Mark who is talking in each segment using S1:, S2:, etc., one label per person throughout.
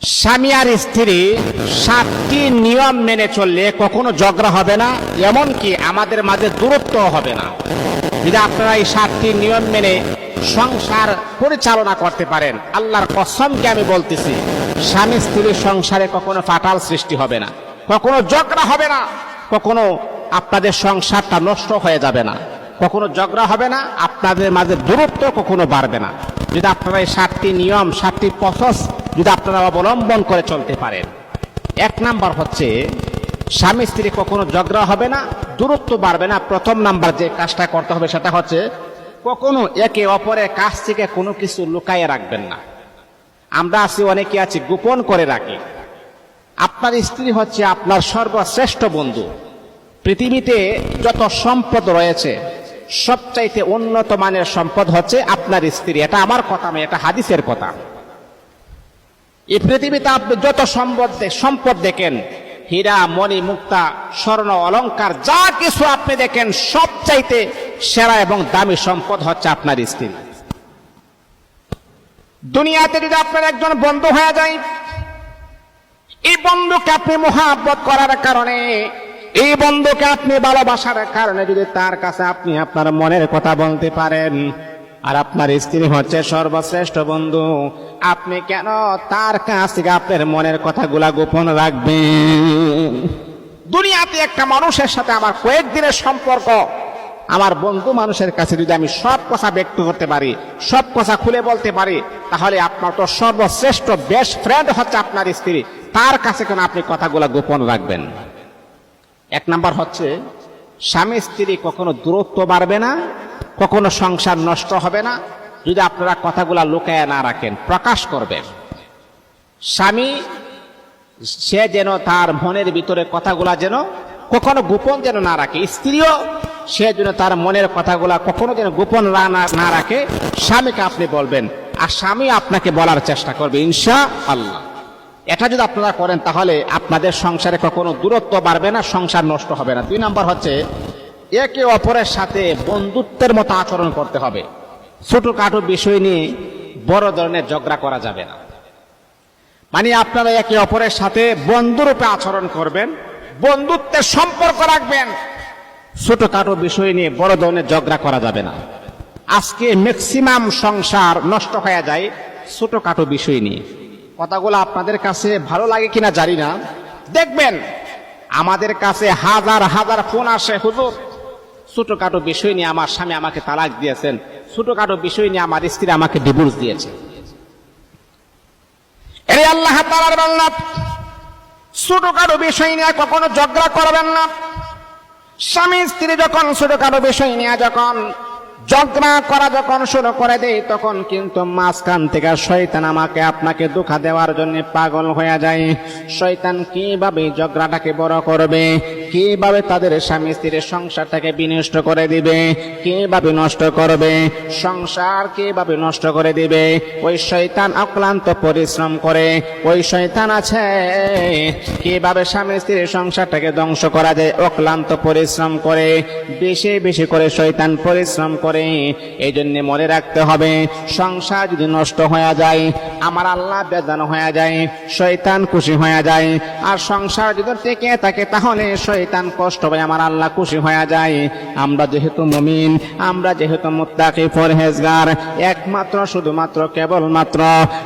S1: স্বামী আর স্ত্রী 7টি নিয়ম মেনে চললে কখনো ঝগড়া হবে না, এমনকি আমাদের মাঝে দূরত্ব হবে না। যদি আপনারা এই 7টি নিয়ম মেনে সংসার পরিচালনা করতে পারেন, আল্লাহর কসমকে আমি বলতেছি, স্বামী স্ত্রীর সংসারে কখনো ফাটাল সৃষ্টি হবে না, কখনো ঝগড়া হবে না, কখনো আপনাদের সংসারটা নষ্ট হয়ে যাবে না, কখনো ঝগড়া হবে না, আপনাদের মাঝে দূরত্ব কখনো বাড়বে না। যদি আপনারা এই 7টি নিয়ম 7টি প্রসেস যদি আপনারা অবলম্বন করে চলতে পারেন। 1 নাম্বার হচ্ছে স্বামী স্ত্রী কখনো ঝগড়া হবে না, দূরত্ব বাড়বে না। প্রথম নাম্বার যে কাজটা করতে হবে সেটা হচ্ছে কখনো একে অপরের কাছ থেকে কোনো কিছু লুকায়ে রাখবেন না। আমরা আছি অনেকে আছি গোপন করে রাখি। আপনার স্ত্রী হচ্ছে আপনার সর্বশ্রেষ্ঠ বন্ধু। পৃথিবীতে যত সম্পদ রয়েছে সবচাইতে উন্নত মানের সম্পদ হচ্ছে আপনার স্ত্রী। এটা আমার কথা নয়, এটা হাদিসের কথা। এই পৃথিবীতে আপনি যত সম্পদ দেখেন, হীরা মণি মুক্তা স্বর্ণ অলংকার যা কিছু আপনি দেখেন, সবচাইতে সেরা এবং দামি সম্পদ হচ্ছে আপনার স্ত্রী। দুনিয়াতে যদি আপনার একজন বন্ধু হয়ে যায়, এই বন্ধুকে আপনি মহাব্বত করার কারণে, এই বন্ধুকে আপনি ভালোবাসার কারণে যদি তার কাছে আপনি আপনার মনের কথা বলতে পারেন, আর আপনার স্ত্রী হচ্ছে সর্বশ্রেষ্ঠ বন্ধু, আপনি কেন তার কাছ থেকে আপনার মনের কথাগুলা গোপন রাখবেন? দুনিয়াতে একটা মানুষের সাথে আমার কয়েকদিনের সম্পর্ক, আমার বন্ধু মানুষের কাছে যদি আমি সব কথা ব্যক্ত করতে পারি, সব কথা খুলে বলতে পারি, তাহলে আপনার তো সর্বশ্রেষ্ঠ বেস্ট ফ্রেন্ড হচ্ছে আপনার স্ত্রী। তার কাছে কেন আপনি কথাগুলা গোপন রাখবেন? 1 নাম্বার হচ্ছে স্বামী স্ত্রী কখনো দূরত্ব বাড়বে না, কখনো সংসার নষ্ট হবে না যদি আপনারা কথাগুলা লুকায় না রাখেন, প্রকাশ করবেন। স্বামী সে যেন তার মনের ভিতরে কথাগুলা যেন কখনো গোপন যেন না রাখে, স্ত্রীও সে যেন তার মনের কথাগুলা কখনো যেন গোপন না রাখে। স্বামীকে আপনি বলবেন আর স্বামী আপনাকে বলার চেষ্টা করবে, ইনশাআল্লাহ। এটা যদি আপনারা করেন তাহলে আপনাদের সংসারে কখনো দূরত্ব বাড়বে না, সংসার নষ্ট হবে না। 2 নাম্বার হচ্ছে একে অপরের সাথে বন্ধুত্বের মতো আচরণ করতে হবে। ছোটখাটো বিষয় নিয়ে বড় ধরনের ঝগড়া করা যাবে না। মানে আপনারা একে অপরের সাথে বন্ধুরূপে আচরণ করবেন, বন্ধুত্বের সম্পর্ক রাখবেন। ছোটখাটো বিষয় নিয়ে বড় ধরনের ঝগড়া করা যাবে না। আজকে ম্যাক্সিমাম সংসার নষ্ট হয়ে যায় ছোটখাটো বিষয় নিয়ে। কথাগুলো আপনাদের কাছে ভালো লাগে কিনা জানি না, দেখবেন আমাদের কাছে হাজার হাজার ফোন আসে, হুজুর ছোটখাটো বিষয় নিয়ে আমার স্বামী আমাকে তালাক দিয়েছেন, ছোটখাটো বিষয় নিয়ে আমার স্ত্রী আমাকে ডিভোর্স দিয়েছে। এরে আল্লাহ তাআলার বান্দা, ছোটখাটো বিষয় নিয়ে কখনো ঝগড়া করবেন না। স্বামী স্ত্রী যখন ছোটখাটো বিষয় নিয়ে যখন ঝগড়া করা যখন শুরু করে দেয়, তখন কিন্তু মাঝখান থেকে শয়তান আমাকে আপনাকে ধোঁকা দেওয়ার জন্য পাগল হয়ে যায়। শয়তান কিভাবে ঝগড়াটাকে বড় করবে, কিভাবে তাদের স্বামী স্ত্রীর সংসারটাকে বিনষ্ট করে দিবে, কিভাবে নষ্ট করবে সংসার, কিভাবে নষ্ট করে দিবে, ওই শয়তান অক্লান্ত পরিশ্রম করে। ওই শয়তান আছে কিভাবে স্বামী স্ত্রীর সংসারটাকে ধ্বংস করা যায়, অক্লান্ত পরিশ্রম করে, বেশি বেশি করে শয়তান পরিশ্রম করে। এই জন্য মনে রাখতে হবে, সংসার যদি নষ্ট হয়ে যায়, আমার আল্লাহ বেজান হয়ে যায়, শয়তান খুশি হয়ে যায়। আর সংসার যদি টিকে থাকে তাহলে শয়তান কষ্ট পায়, আমার আল্লাহ খুশি হয়ে যায়। আমরা যেহেতু মুমিন, আমরা যেহেতু মুত্তাকি পরহেজগার, একমাত্র শুধুমাত্র কেবলমাত্র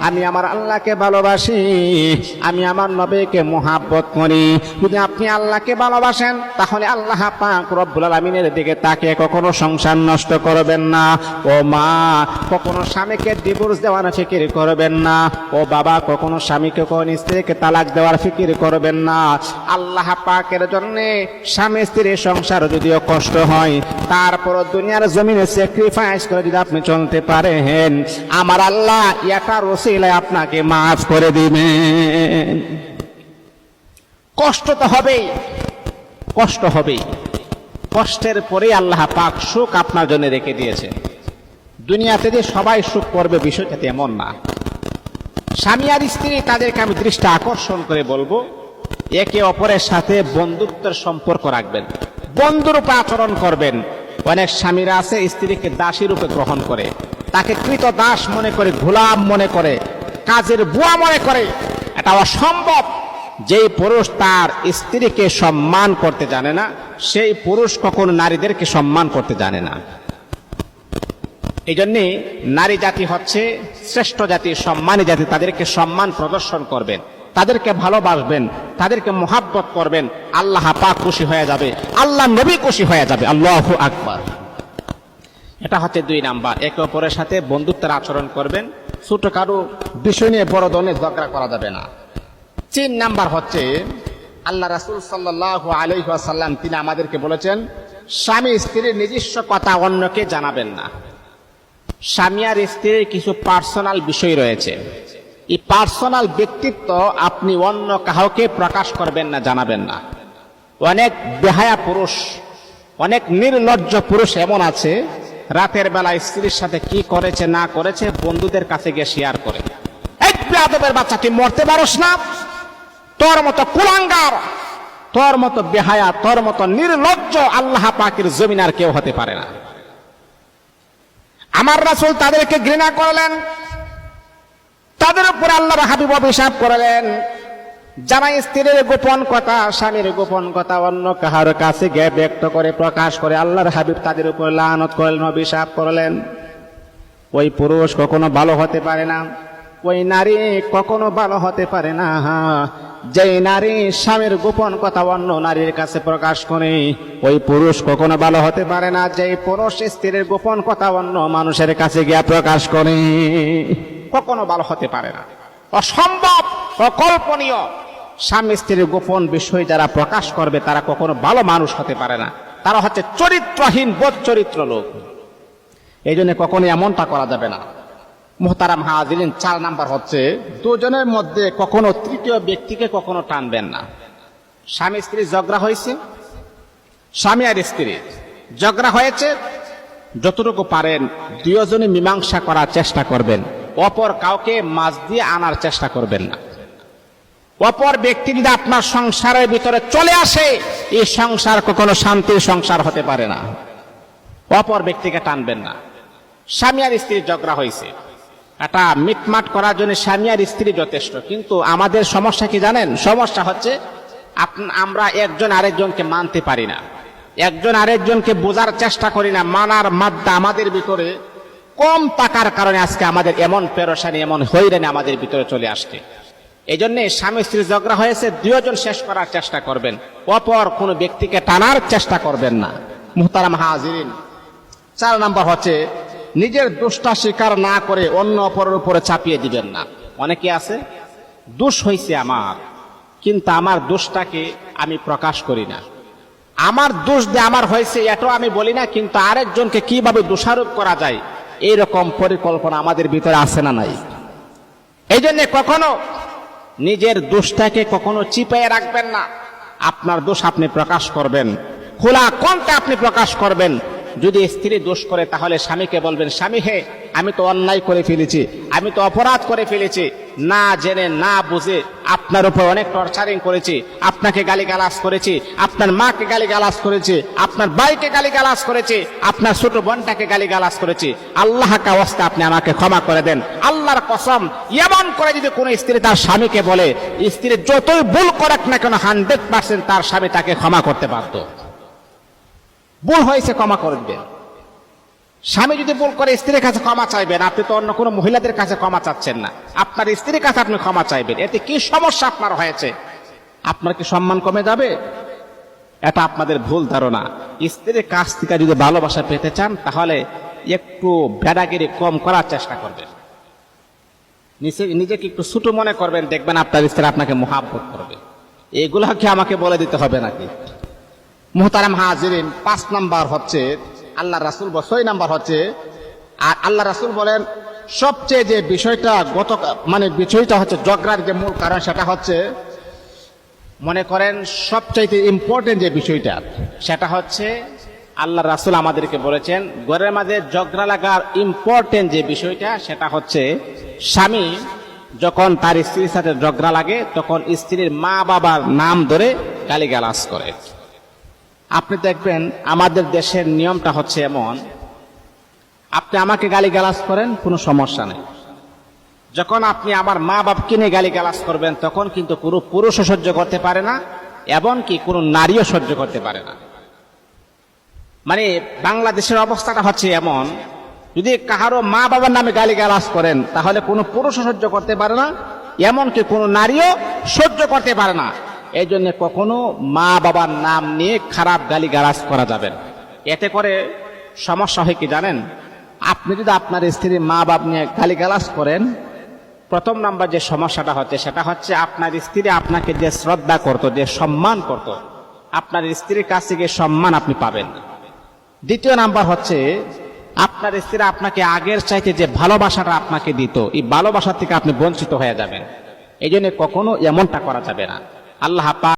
S1: আমি আমার আল্লাহকে ভালোবাসি, আমি আমার নবীকে মুহাব্বত করি। যদি আপনি আল্লাহকে ভালোবাসেন তাহলে আল্লাহ পাক রব্বুল আলামিনের দিকে তাকিয়ে কখনো সংসার নষ্ট করবেন না। ও মা, কখনো স্বামীকে ডিভোর্স দেওয়ার ফিকির করবেন না। ও বাবা, কখনো স্বামীকে কোন স্ত্রীকে তালাক দেওয়ার ফিকির করবেন না। আল্লাহ পাকের জন্য স্বামী স্ত্রীর সংসার যদিও কষ্ট হয়, তারপর দুনিয়ার জমিনে স্যাক্রিফাইস করে যদি আপনি চলতে পারেন, আমার আল্লাহ এটার ওসিলায় আপনাকে মাফ করে দিবেন। কষ্ট তো হবেই, কষ্ট হবেই, কষ্টের পরে আল্লাহ পাক সুখ আপনার জন্য রেখে দিয়েছে। দুনিয়াতে যে সবাই সুখ করবে বিষয়টা তেমন না। স্বামী আর স্ত্রী তাদেরকে আমি দৃষ্টি আকর্ষণ করে বলবো, একে অপরের সাথে বন্ধুত্বের সম্পর্ক রাখবেন, বন্ধুরূপে আচরণ করবেন। অনেক স্বামীরা আছে স্ত্রীকে দাসী রূপে গ্রহণ করে, তাকে কৃত দাস মনে করে, গোলাম মনে করে, কাজের বুয়া মনে করে। এটা অসম্ভব। যেই পুরুষ তার স্ত্রীকে সম্মান করতে জানে না, সেই পুরুষ কখনো নারীদেরকে সম্মান করতে জানে না। এই জন্যে নারী জাতি হচ্ছে শ্রেষ্ঠ জাতি, সম্মানী জাতি। তাদেরকে সম্মান প্রদর্শন করবেন, তাদেরকে ভালোবাসবেন, তাদেরকে মোহাব্বত করবেন, আল্লাহ পাক খুশি হয়ে যাবে, আল্লাহ নবী খুশি হয়ে যাবে। আল্লাহু আকবার। এটা হচ্ছে 2 নাম্বার। একে অপরের সাথে বন্ধুত্বের আচরণ করবেন, ছোটখাটো বিষয় নিয়ে বড় ধরনের ঝগড়া করা যাবে না। 3 নাম্বার হচ্ছে আল্লাহ রাসূল সাল্লাল্লাহু আলাইহি ওয়াসাল্লাম তিনি আমাদেরকে বলেছেন, স্বামী স্ত্রীর নিজস্ব কথা অন্যকে জানাবেন না। স্বামী আর স্ত্রীর কিছু পার্সোনাল বিষয় রয়েছে, এই পার্সোনাল ব্যক্তিত্ব আপনি অন্য কাউকে প্রকাশ করবেন না, জানাবেন না। অনেক বেহায়া পুরুষ, অনেক নির্লজ্জ পুরুষ এমন আছে, রাতের বেলা স্ত্রীর সাথে কি করেছে না করেছে বন্ধুদের কাছে গিয়ে শেয়ার করে। এই বেয়াদবের বাচ্চা, তুই মরতে পারস না? তোর মতো কুলাঙ্গার, তোর মতো বেহায়া, তোর মতো নির্লজ্জ আল্লাহ পাকের জমিন আর কেউ হতে পারে না। আমার রাসূল তাদেরকে ঘৃণা করলেন, তাদের উপরে আল্লাহর হাবিব অভিশাপ করলেন, যারা স্ত্রীর গোপন কথা, স্বামীর গোপন কথা অন্য কাহার কাছে গিয়ে ব্যক্ত করে, প্রকাশ করে, আল্লাহর হাবিব তাদের উপর লানত করলেন, অভিশাপ করলেন। ওই পুরুষ কখনো ভালো হতে পারে না, ওই নারী কখনো ভালো হতে পারে না। যেই নারী স্বামীর গোপন কথা অন্য নারীর কাছে প্রকাশ করে, ওই পুরুষ কখনো ভালো হতে পারে না। যেই পুরুষ স্ত্রীর গোপন কথা অন্য মানুষের কাছে গিয়ে প্রকাশ করে, কখনো ভালো হতে পারে না। অসম্ভব, অকল্পনীয়। স্বামী স্ত্রীর গোপন বিষয় যারা প্রকাশ করবে তারা কখনো ভালো মানুষ হতে পারে না, তারা হচ্ছে চরিত্রহীন, বোধ চরিত্র লোক। এই জন্য কখনো এমনটা করা যাবে না। মুহতারাম হাজিরিন, 4 নাম্বার হচ্ছে দুজনের মধ্যে কখনো তৃতীয় ব্যক্তিকে কখনো টানবেন না। স্বামী স্ত্রী ঝগড়া হয়েছে, স্বামী আর স্ত্রী ঝগড়া হয়েছে, যতটুকু পারেন দুজনে মীমাংসা করার চেষ্টা করবেন, অপর কাউকে মাঝ দিয়ে আনার চেষ্টা করবেন না। অপর ব্যক্তি যদি আপনার সংসারের ভিতরে চলে আসে, এই সংসার কখনো শান্তির সংসার হতে পারে না। অপর ব্যক্তিকে টানবেন না। স্বামী আর স্ত্রী ঝগড়া হয়েছে, এটা মিটমাট করার জন্য স্বামী আর স্ত্রী যথেষ্ট। কিন্তু আমাদের সমস্যা কি জানেন? সমস্যা হচ্ছে আমরা একজন আরেকজনকে মানতে পারি না, একজন আরেকজনকে বোঝার চেষ্টা করি না। মানার মাদ্দা আমাদের ভিতরে কম থাকার কারণে আজকে আমাদের এমন পেরেশানি, এমন হয়রানি আমাদের ভিতরে চলে আসছে। এই জন্য স্বামী স্ত্রী ঝগড়া হয়েছে, দুজন শেষ করার চেষ্টা করবেন, অপর কোনো ব্যক্তিকে টানার চেষ্টা করবেন না। মুহতারাম হাজিরিন, 4 নাম্বার হচ্ছে নিজের দোষটা স্বীকার না করে অন্য অপরের উপরে চাপিয়ে দিবেন না। অনেকে আছে, দোষ হয়েছে আমার, কিন্তু আমার দোষটাকে আমি প্রকাশ করি না। আমার দোষ যে আমার হয়েছে এটাও আমি বলি না, কিন্তু আরেকজনকে কিভাবে দোষারোপ করা যায় এইরকম পরিকল্পনা আমাদের ভিতরে আছে না নাই? এই জন্য কখনো নিজের দোষটাকে কখনো চিপায়ে রাখবেন না। আপনার দোষ আপনি প্রকাশ করবেন, খোলা কণ্ঠে আপনি প্রকাশ করবেন। যদি স্ত্রী দোষ করে তাহলে স্বামীকে বলবেন, স্বামী হে, আমি তো অন্যায় করে ফেলেছি, আমি তো অপরাধ করে ফেলেছি, না জেনে না বুঝে আপনার উপর অনেক টর্চারিং করেছি, আপনাকে গালিগালাজ করেছি, আপনার মাকে গালিগালাজ করেছি, আপনার ভাইকে গালিগালাজ করেছি, আপনার ছোট বোনটাকে গালিগালাজ করেছি, আল্লাহ কা ওয়াস্তে আপনি আমাকে ক্ষমা করে দেন। আল্লাহর কসম, এমন করে যদি কোনো স্ত্রী তার স্বামীকে বলে, স্ত্রী যতই ভুল করুক না কেন 100% তার স্বামী তাকে ক্ষমা করতে পারত। ভুল হয়েছে, ক্ষমা করে দিবেন। স্বামী যদি ভুল করে স্ত্রীর কাছে ক্ষমা চাইবেন, আপনি তো অন্য কোনো মহিলাদের কাছে ক্ষমা চাচ্ছেন না, আপনার স্ত্রীর কাছে আপনি ক্ষমা চাইবেন। এতে কি সমস্যা আপনার হয়েছে? আপনার কি সম্মান কমে যাবে? এটা আপনাদের ভুল ধারণা। স্ত্রীর কাছ থেকে যদি ভালোবাসা পেতে চান তাহলে একটু বেড়াগিরি কম করার চেষ্টা করবেন, নিজেকে একটু ছোট মনে করবেন, দেখবেন আপনার স্ত্রী আপনাকে মহাব্বত করবে। এগুলা কি আমাকে বলে দিতে হবে নাকি? মুহতারাম হাজিরিন, 5 নাম্বার হচ্ছে আল্লাহ রাসূল, 6 নাম্বার হচ্ছে, আর আল্লাহ রাসূল বলেন সবচেয়ে যে বিষয়টা বিষয়টা হচ্ছে ঝগড়ার যে মূল কারণ, সেটা হচ্ছে মনে করেন সবচাইতে ইম্পর্টেন্ট যে বিষয়টা, সেটা হচ্ছে আল্লাহ রাসূল আমাদেরকে বলেছেন ঘরের মাঝে ঝগড়া লাগার ইম্পর্টেন্ট যে বিষয়টা, সেটা হচ্ছে স্বামী যখন তার স্ত্রীর সাথে ঝগড়া লাগে তখন স্ত্রীর মা বাবার নাম ধরে গালিগালাজ করে। আপনি দেখবেন আমাদের দেশের নিয়মটা হচ্ছে এমন, আপনি আমাকে গালিগালাজ করেন, কোনো সমস্যা নেই। যখন আপনি আমার মা বাপকে নিয়ে গালিগালাজ করবেন তখন কিন্তু কোনো পুরুষও সহ্য করতে পারে না, এমনকি কোনো নারীও সহ্য করতে পারে না। মানে বাংলাদেশের অবস্থাটা হচ্ছে এমন, যদি কাহারও মা বাবার নামে গালিগালাজ করেন তাহলে কোনো পুরুষও সহ্য করতে পারে না, এমনকি কোনো নারীও সহ্য করতে পারে না। এই জন্য কখনো মা বাবার নাম নিয়ে খারাপ গালিগালাজ করা যাবে না। এতে করে সমস্যা হয় কি জানেন, আপনি যদি আপনার স্ত্রীর মা বাপ নিয়ে গালিগালাজ করেন, প্রথম নাম্বার যে সমস্যাটা হচ্ছে সেটা হচ্ছে আপনার স্ত্রী আপনাকে যে শ্রদ্ধা করত, যে সম্মান করত, আপনার স্ত্রীর কাছ থেকে সম্মান আপনি পাবেন। দ্বিতীয় নাম্বার হচ্ছে আপনার স্ত্রী আপনাকে আগের চাইতে যে ভালোবাসাটা আপনাকে দিত, এই ভালোবাসা থেকে আপনি বঞ্চিত হয়ে যাবেন। এই জন্য কখনো এমনটা করা যাবে না। আল্লাহ পাক